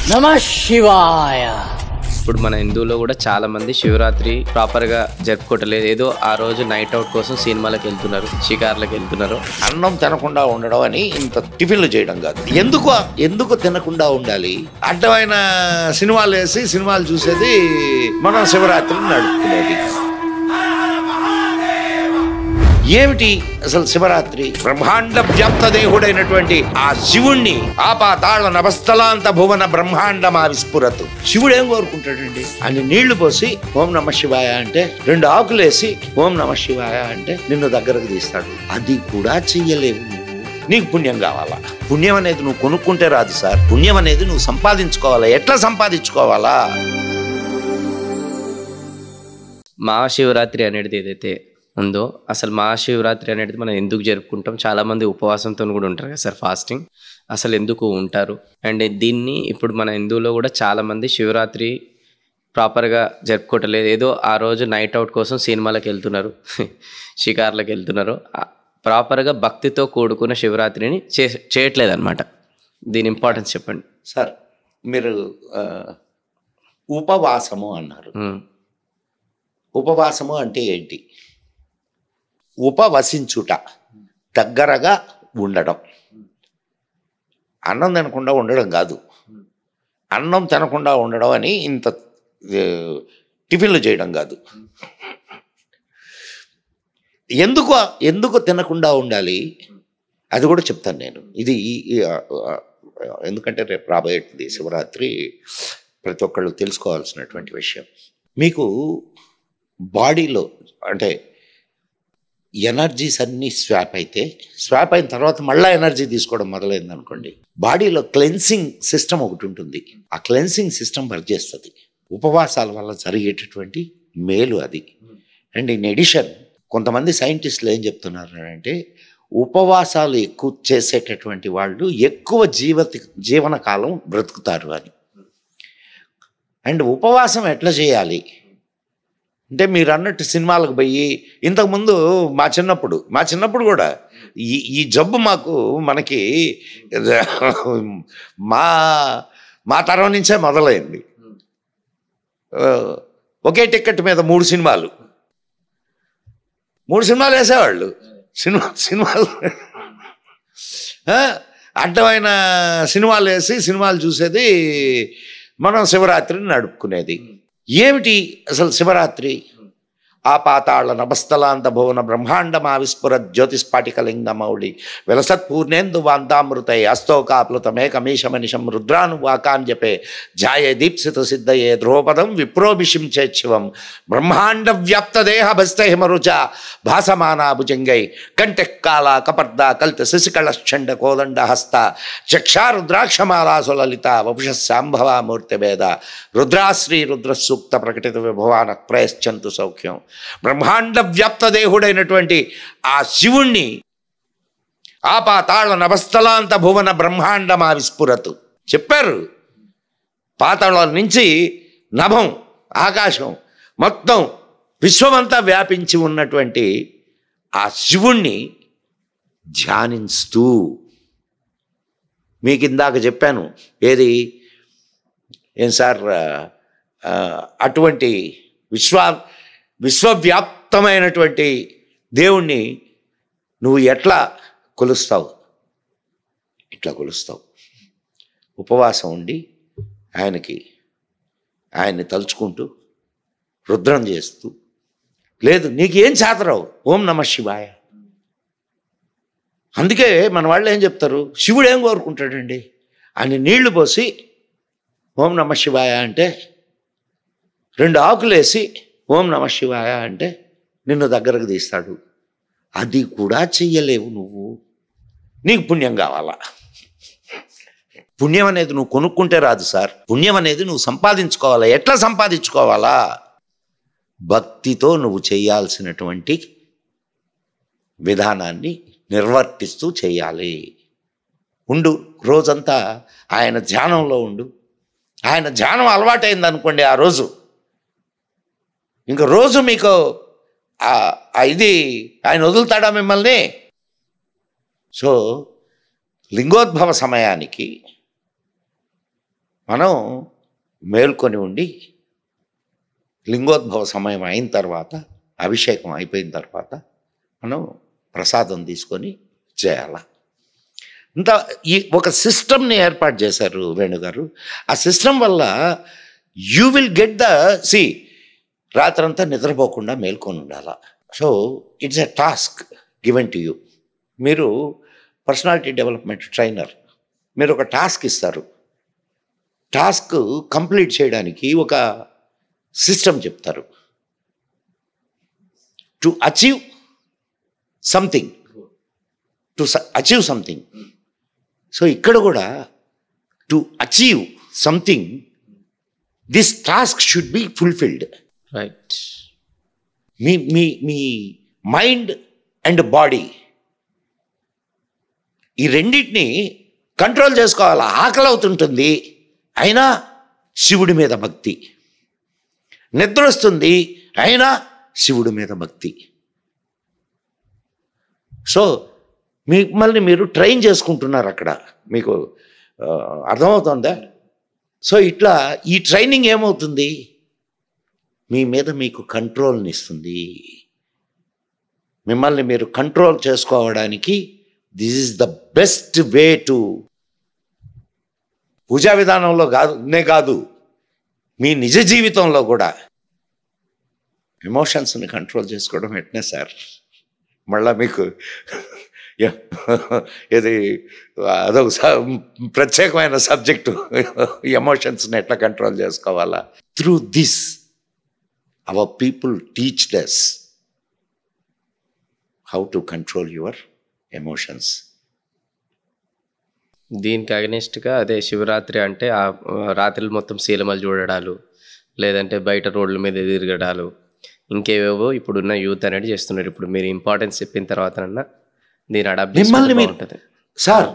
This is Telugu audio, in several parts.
నమః శివాయ. ఇప్పుడు మన హిందువులో కూడా చాలా మంది శివరాత్రి ప్రాపర్ గా జరుపుకోవట్లేదు. ఏదో ఆ రోజు నైట్ అవుట్ కోసం సినిమాలకు వెళ్తున్నారు, షికార్లకు వెళ్తున్నారు. అన్నం తినకుండా ఉండడం అని ఇంత టిఫిన్లు చేయడం కాదు. ఎందుకు తినకుండా ఉండాలి? అడ్డమైన సినిమాలు వేసి సినిమాలు చూసేది మనం శివరాత్రిని నడుపుకునేది. ఏమిటి అసలు శివరాత్రి? బ్రహ్మాండ వ్యాప్త దేహుడైనటువంటి ఆ శివుణ్ణి ఆపాతాళ నభస్థలాంత భువన బ్రహ్మాండమా విస్ఫురతు. శివుడు ఏం కోరుకుంటాడండి? అని నీళ్లు పోసి ఓం నమ శివాయ అంటే, 2 ఆకులేసి ఓం నమ శివాయ అంటే నిన్ను దగ్గరకు తీస్తాడు. అది కూడా చెయ్యలేవు నువ్వు. నీకు పుణ్యం కావాలా? పుణ్యం అనేది నువ్వు కొనుక్కుంటే రాదు సార్. పుణ్యం అనేది నువ్వు సంపాదించుకోవాలా. ఎట్లా సంపాదించుకోవాలా? మహాశివరాత్రి అనేది ఏదైతే ఉందో, అసలు మహాశివరాత్రి అనేది మనం ఎందుకు జరుపుకుంటాం? చాలామంది ఉపవాసంతో కూడా ఉంటారు కదా సార్, ఫాస్టింగ్. అసలు ఎందుకు ఉంటారు? అండ్ దీన్ని ఇప్పుడు మన హిందువులో కూడా చాలామంది శివరాత్రి ప్రాపర్గా జరుపుకోవట్లేదు. ఏదో ఆ రోజు నైట్ అవుట్ కోసం సినిమాలకు వెళ్తున్నారు, షికార్లకు వెళ్తున్నారు. ప్రాపర్గా భక్తితో కూడుకున్న శివరాత్రిని చేయట్లేదు అనమాట. దీని ఇంపార్టెన్స్ చెప్పండి సార్. మీరు ఉపవాసము అన్నారు. ఉపవాసము అంటే ఏంటి? ఉపవసించుట, దగ్గరగా ఉండడం. అన్నం తినకుండా ఉండడం కాదు. అన్నం తినకుండా ఉండడం అని ఇంత టిఫిన్లు చేయడం కాదు. ఎందుకు తినకుండా ఉండాలి అది కూడా చెప్తాను నేను. ఇది ఎందుకంటే రేపు రాబోయేది శివరాత్రి, ప్రతి ఒక్కళ్ళు తెలుసుకోవాల్సినటువంటి విషయం. మీకు బాడీలో అంటే ఎనర్జీస్ అన్నీ స్వాప్ అయిన తర్వాత మళ్ళీ ఎనర్జీ తీసుకోవడం మొదలైంది అనుకోండి, బాడీలో క్లెన్సింగ్ సిస్టమ్ ఒకటి ఉంటుంది. ఆ క్లెన్సింగ్ సిస్టమ్ వర్క్ చేస్తుంది. ఉపవాసాల వల్ల జరిగేటటువంటి మేలు అది. అండ్ ఇన్ ఎడిషన్ కొంతమంది సైంటిస్టులు ఏం చెప్తున్నారు అంటే, ఉపవాసాలు ఎక్కువ చేసేటటువంటి వాళ్ళు ఎక్కువ జీవనకాలం బ్రతుకుతారు అని. అండ్ ఉపవాసం ఎట్లా చేయాలి అంటే, మీరు అన్నట్టు సినిమాలకు పోయి, ఇంతకుముందు మా చిన్నప్పుడు కూడా ఈ జబ్బు మనకి మా తరం నుంచే మొదలైంది. ఒకే టికెట్ మీద 3 సినిమాలు వేసేవాళ్ళు. సినిమాలు అడ్డమైన సినిమాలు వేసి సినిమాలు చూసేది మనం శివరాత్రిని నడుపుకునేది. ఏమిటి అసలు శివరాత్రి? ఆపాతాళ నభస్థలాంత భువన బ్రహ్మాండమా విస్ఫురత్ జ్యోతిస్ఫాటికలింగమౌళి విలసత్పూర్ణేందు వాంతామృతై అస్తోకాప్లుతమేకమీశమనిషం రుద్రానువాకాన్ జపే ధ్యాయే దీప్సిత సిద్ధయే ధ్రువపదం విప్రోభిషించేచ్ఛివం బ్రహ్మాండ వ్యాప్త దేహ భస్త హిమరుచ భాసమానా భుజంగై కంఠకాల కపర్ద కల్త శశికళశ్చండ కోదండ హస్త చక్షారుద్రాక్షమాలాసు లలిత వపుషశాంభవ మూర్తిభేద రుద్రాశ్రీ రుద్రసూక్త ప్రకటిత విభవాన ప్రయశ్చంతు సౌఖ్యం. బ్రహ్మాండ వ్యాప్త దేహుడైనటువంటి ఆ శివుణ్ణి ఆపాతాళ నభస్థలాంత భువన బ్రహ్మాండమా విస్ఫురతు చెప్పారు. పాతాళం నుంచి నభం, ఆకాశం మొత్తం విశ్వమంతా వ్యాపించి ఉన్నటువంటి ఆ శివుణ్ణి ధ్యానిస్తూ, మీకు ఇందాక చెప్పాను ఏది, ఏం సార్, అటువంటి విశ్వవ్యాప్తమైనటువంటి దేవుణ్ణి నువ్వు ఎట్లా కొలుస్తావు? ఇట్లా కొలుస్తావు. ఉపవాసం ఉండి ఆయన్ని తలుచుకుంటూ రుద్రం చేస్తూ. లేదు నీకేం చేతరావు, ఓం నమ శివాయ. అందుకే మన వాళ్ళు ఏం చెప్తారు, శివుడు ఏం కోరుకుంటాడండి? అని నీళ్లు పోసి ఓం నమ శివాయ అంటే, 2 ఆకులేసి ఓం నమ శివాయ అంటే నిన్ను దగ్గరకు తీస్తాడు. అది కూడా చెయ్యలేవు నువ్వు. నీకు పుణ్యం కావాలా? పుణ్యం అనేది నువ్వు కొనుక్కుంటే రాదు సార్. పుణ్యం అనేది నువ్వు సంపాదించుకోవాలా. ఎట్లా సంపాదించుకోవాలా? భక్తితో నువ్వు చేయాల్సినటువంటి విధానాన్ని నిర్వర్తిస్తూ చేయాలి. ఉండు, రోజంతా ఆయన ధ్యానంలో ఉండు. ఆయన ధ్యానం అలవాటైంది అనుకోండి, ఆ రోజు ఇంక రోజు మీకు ఇది ఆయన వదులుతాడా మిమ్మల్ని? సో లింగోద్భవ సమయానికి మనం మేల్కొని ఉండి లింగోద్భవ సమయం అయిన తర్వాత, అభిషేకం అయిపోయిన తర్వాత మనం ప్రసాదం తీసుకొని చేయాల. ఇంత ఈ ఒక సిస్టమ్ని ఏర్పాటు చేశారు వేణుగారు. ఆ సిస్టమ్ వల్ల యూ విల్ గెట్ ద రాత్రంతా నిద్రపోకుండా మేల్కొని ఉండాల. So it's a task given to you. మీరు పర్సనాలిటీ డెవలప్మెంట్ ట్రైనర్, మీరు ఒక టాస్క్ ఇస్తారు. టాస్క్ కంప్లీట్ చేయడానికి ఒక సిస్టమ్ చెప్తారు. టు అచీవ్ సంథింగ్, సో ఇక్కడ కూడా to achieve something, this task should be fulfilled. Right. Me me me mind and body ఈ రెండింటిని కంట్రోల్ చేసుకోవాలి. ఆకలి అవుతుంటుంది అయినా శివుడి మీద భక్తి, నిద్ర వస్తుంది అయినా శివుడి మీద భక్తి. సో మిమ్మల్ని మీరు ట్రైన్ చేసుకుంటున్నారు అక్కడ. మీకు అర్థమవుతుందా? సో ఇట్లా ఈ ట్రైనింగ్ ఏమవుతుంది, మీ మీద మీకు కంట్రోల్ని ఇస్తుంది. మిమ్మల్ని మీరు కంట్రోల్ చేసుకోవడానికి this is the best way to, పూజా విధానంలో కాదు మీ నిజ జీవితంలో కూడా ఎమోషన్స్ని కంట్రోల్ చేసుకోవడం ఎట్నే సార్. మళ్ళా మీకు ఇది అదొక ప్రత్యేకమైన సబ్జెక్టు, ఎమోషన్స్ని ఎట్లా కంట్రోల్ చేసుకోవాలా. త్రూ దిస్ అవర్ పీపుల్ టీచ్డ్ us how to control your emotions. దీనికి అగనిస్ట్గా అదే శివరాత్రి అంటే ఆ రాత్రులు మొత్తం శీలమలు చూడడాలు, లేదంటే బయట రోడ్ల మీద తిరగడాలు, ఇంకేవేవో ఇప్పుడున్న యూత్ అనేది చేస్తున్నారు. ఇప్పుడు మీరు ఇంపార్టెన్స్ చెప్పిన తర్వాత దీని అడాప్ట్ మిమ్మల్ని మీరు సార్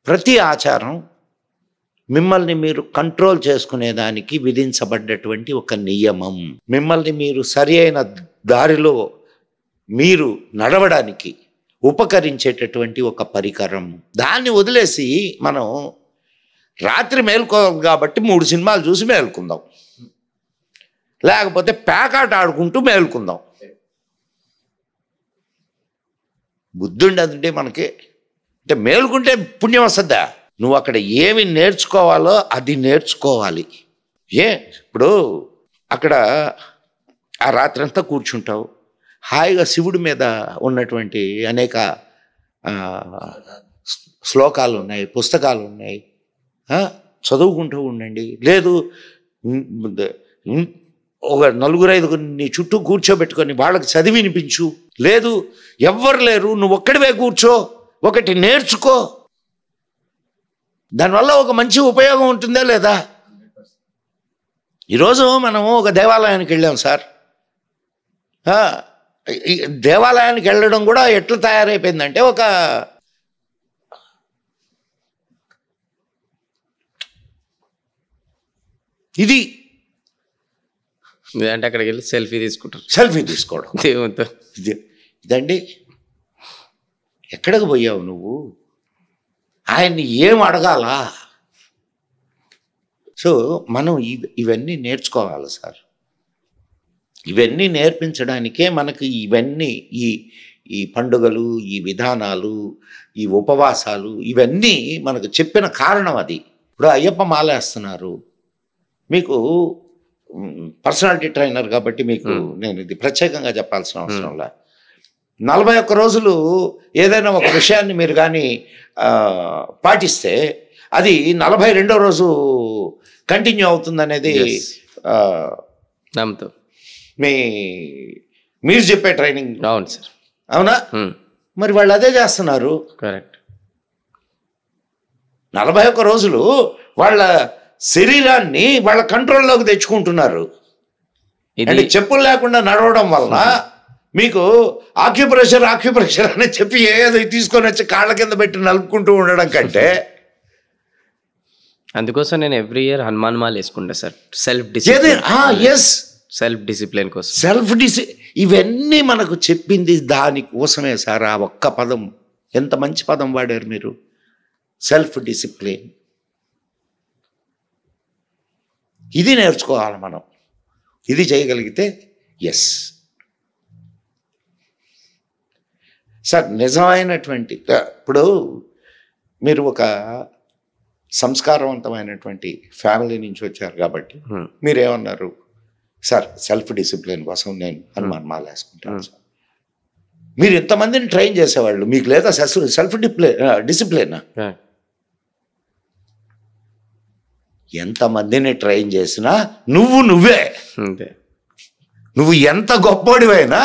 ప్రతి ఆచారం మిమ్మల్ని మీరు కంట్రోల్ చేసుకునేదానికి విధించబడ్డటువంటి ఒక నియమం. మిమ్మల్ని మీరు సరి అయిన దారిలో మీరు నడవడానికి ఉపకరించేటటువంటి ఒక పరికరం. దాన్ని వదిలేసి మనం రాత్రి మేల్కోవాలి కాబట్టి 3 సినిమాలు చూసి మేల్కుందాం, లేకపోతే ప్యాకాట ఆడుకుంటూ మేల్కుందాం. బుద్ధి ఉండదంటే మనకి, అంటే మేల్కుంటే పుణ్యం వస్తుందా? నువ్వు అక్కడ ఏమి నేర్చుకోవాలో అది నేర్చుకోవాలి. ఇప్పుడు అక్కడ ఆ రాత్రంతా కూర్చుంటావు, హాయిగా శివుడి మీద ఉన్నటువంటి అనేక శ్లోకాలు ఉన్నాయి, పుస్తకాలు ఉన్నాయి, చదువుకుంటూ ఉండండి. లేదు ఒక 4-5 నీ చుట్టూ కూర్చోబెట్టుకొని వాళ్ళకి చదివి వినిపించు. లేదు ఎవ్వరు లేరు, నువ్వు ఒక్కడివే కూర్చో, ఒకటి నేర్చుకో. దానివల్ల ఒక మంచి ఉపయోగం ఉంటుందా లేదా? ఈరోజు మనము ఒక దేవాలయానికి వెళ్ళాం సార్. దేవాలయానికి వెళ్ళడం కూడా ఎట్లా తయారైపోయిందంటే ఒక ఇది అంటే అక్కడికి వెళ్ళి సెల్ఫీ తీసుకోవడం దేవునితో. ఇదండి. ఎక్కడికి పోయావు నువ్వు? ఆయన్ని ఏం అడగాలా? సో మనం ఇవన్నీ నేర్చుకోవాలి సార్. ఇవన్నీ నేర్పించడానికే మనకి ఇవన్నీ ఈ పండుగలు, ఈ విధానాలు, ఈ ఉపవాసాలు ఇవన్నీ మనకు చెప్పిన కారణం అది. ఇప్పుడు అయ్యప్ప మాల వేస్తున్నారు, మీకు పర్సనాలిటీ ట్రైనర్ కాబట్టి మీకు నేను ఇది ప్రత్యేకంగా చెప్పాల్సిన అవసరంలా. 41 రోజులు ఏదైనా ఒక విషయాన్ని మీరు కానీ పాటిస్తే అది 42వ రోజు కంటిన్యూ అవుతుందనేది మీరు చెప్పే ట్రైనింగ్. అవును సార్. అవునా? మరి వాళ్ళు అదే చేస్తున్నారు. కరెక్ట్. 41 రోజులు వాళ్ళ శరీరాన్ని వాళ్ళ కంట్రోల్లోకి తెచ్చుకుంటున్నారు. అంటే చెప్పులు లేకుండా నడవడం వలన మీకు ఆక్యుప్రెషర్ అని చెప్పి ఏదో తీసుకొని వచ్చి కాళ్ళ కింద పెట్టి నలుపుకుంటూ ఉండడం కంటే. అందుకోసం నేను ఎవ్రీ ఇయర్ హనుమాన్ మాల వేసుకుంటా సార్. సెల్ఫ్ డిసిప్లిన్ కోసం. ఇవన్నీ మనకు చెప్పింది దానికోసమే సార్. ఆ ఒక్క పదం ఎంత మంచి పదం వాడారు మీరు, సెల్ఫ్ డిసిప్లిన్. ఇది నేర్చుకోవాలి మనం. ఇది చేయగలిగితే ఎస్ సార్ నిజమైనటువంటి. ఇప్పుడు మీరు ఒక సంస్కారవంతమైనటువంటి ఫ్యామిలీ నుంచి వచ్చారు కాబట్టి మీరేమన్నారు, సార్ సెల్ఫ్ డిసిప్లిన్ కోసం నేను హనుమాన్ మాల వేసుకుంటాను సార్. మీరు ఎంతమందిని ట్రైన్ చేసేవాళ్ళు, మీకు లేదా సెల్ఫ్ డిసిప్లిన్? ఎంతమందిని ట్రైన్ చేసినా నువ్వే. నువ్వు ఎంత గొప్పోడివైనా,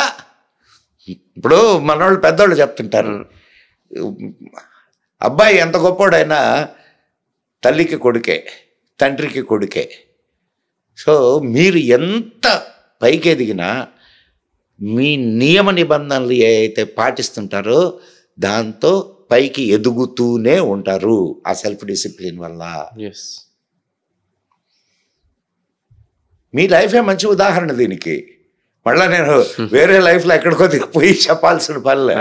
ఇప్పుడు మనవాళ్ళు పెద్దవాళ్ళు చెప్తుంటారు, అబ్బాయి ఎంత గొప్పోడైనా తల్లికి కొడుకే, తండ్రికి కొడుకే. సో మీరు ఎంత పైకి ఎదిగినా మీ నియమ నిబంధనలు ఏవైతే పాటిస్తుంటారో దాంతో పైకి ఎదుగుతూనే ఉంటారు ఆ సెల్ఫ్ డిసిప్లిన్ వల్ల. మీ లైఫే మంచి ఉదాహరణ దీనికి. మళ్ళీ నేను వేరే లైఫ్లో ఎక్కడికో పోయి చెప్పాల్సిన పనిలే.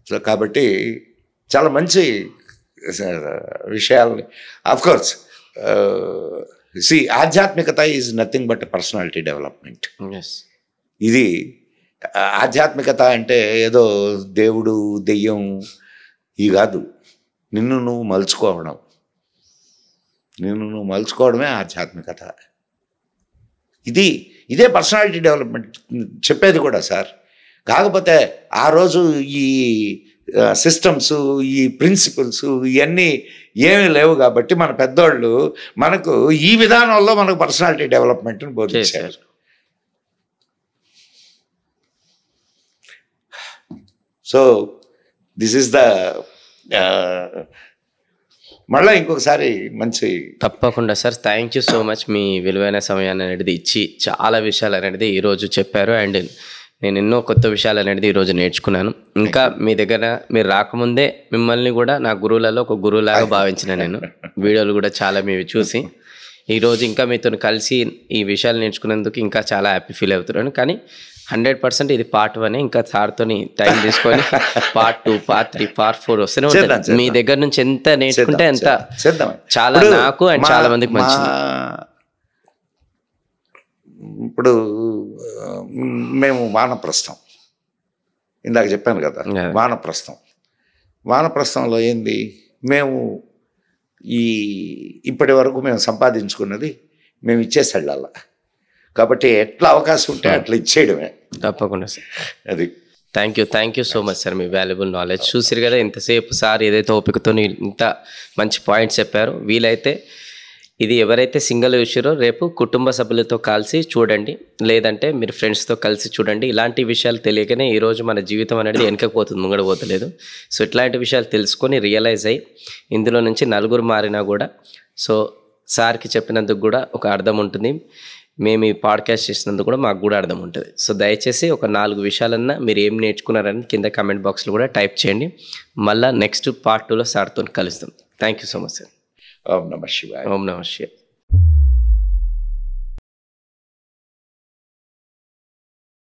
సో కాబట్టి చాలా మంచి విషయాలని, ఆఫ్కోర్స్ ఆధ్యాత్మికత is nothing but personality development. ఇది ఆధ్యాత్మికత అంటే ఏదో దేవుడు దెయ్యం ఈ కాదు, నిన్ను నువ్వు మలుచుకోవడమే ఆధ్యాత్మికత. ఇదే పర్సనాలిటీ డెవలప్మెంట్ చెప్పేది కూడా సార్. కాకపోతే ఆ రోజు ఈ సిస్టమ్స్, ఈ ప్రిన్సిపల్స్ ఇవన్నీ ఏమీ లేవు కాబట్టి మన పెద్దోళ్ళు మనకు ఈ విధానంలో మనకు పర్సనాలిటీ డెవలప్మెంట్ని బోధించారు. సో దిస్ ఈస్ ద మళ్ళీ ఇంకొకసారి మంచి. తప్పకుండా sir, thank you so much. మీ విలువైన సమయాన్ని అనేది ఇచ్చి చాలా విషయాలు అనేది ఈరోజు చెప్పారు. అండ్ నేను ఎన్నో కొత్త విషయాలు అనేది ఈరోజు నేర్చుకున్నాను. ఇంకా మీ దగ్గర మీరు రాకముందే మిమ్మల్ని కూడా నా గురువులలో ఒక గురువులాగా భావించిన నేను. వీడియోలు కూడా చాలా మీవి చూసి ఈరోజు ఇంకా మీతో కలిసి ఈ విషయాలు నేర్చుకున్నందుకు ఇంకా చాలా హ్యాపీ ఫీల్ అవుతున్నాను. కానీ 100% ఇది పార్ట్ 1. ఇంకా సార్తో టైం తీసుకొని పార్ట్ 2, పార్ట్ 3, పార్ట్ 4 వస్తూనే ఉంటుంది. మీ దగ్గర నుంచి ఎంత నేర్చుకుంటే ఎంత చాలా నాకు అండ్ చాలా మందికి మంచిది. ఇప్పుడు మేము వానప్రస్థం, ఇందాక చెప్పాను కదా, వానప్రస్థంలో ఏంది, మేము ఇప్పటి వరకు మేము సంపాదించుకున్నది మేము ఇచ్చేసి వెళ్ళాల. కాబట్టి ఎట్లా అవకాశం ఉంటే అట్లా ఇచ్చేయడమే. తప్పకుండా సార్. అది thank you so much sir. Me valuable knowledge చూసారు కదా, ఇంతసేపు సార్ ఏదైతే ఓపికతో ఇంత మంచి పాయింట్స్ చెప్పారో. వీలైతే ఇది ఎవరైతే సింగిల్ చూసారో రేపు కుటుంబ సభ్యులతో కలిసి చూడండి, లేదంటే మీరు ఫ్రెండ్స్తో కలిసి చూడండి. ఇలాంటి విషయాలు తెలియకనే ఈరోజు మన జీవితం అనేది వెనకపోతుంది, ముంగడపోతలేదు. సో ఇట్లాంటి విషయాలు తెలుసుకొని రియలైజ్ అయ్యి ఇందులో నుంచి నలుగురు మారినా కూడా సో సార్కి చెప్పినందుకు కూడా ఒక అర్థం ఉంటుంది. మేము ఈ పాడ్కాస్ట్ చేసినందుకు కూడా మాకు కూడా అర్థం ఉంటుంది. సో దయచేసి ఒక 4 విషయాలన్నా మీరు ఏం నేర్చుకున్నారని కింద కామెంట్ బాక్స్లో కూడా టైప్ చేయండి. మళ్ళీ నెక్స్ట్ పార్ట్ 2లో సార్తో కలుస్తాం. Thank you so much sir. ఓం నమః శివాయ. ఓం నమః శివాయ.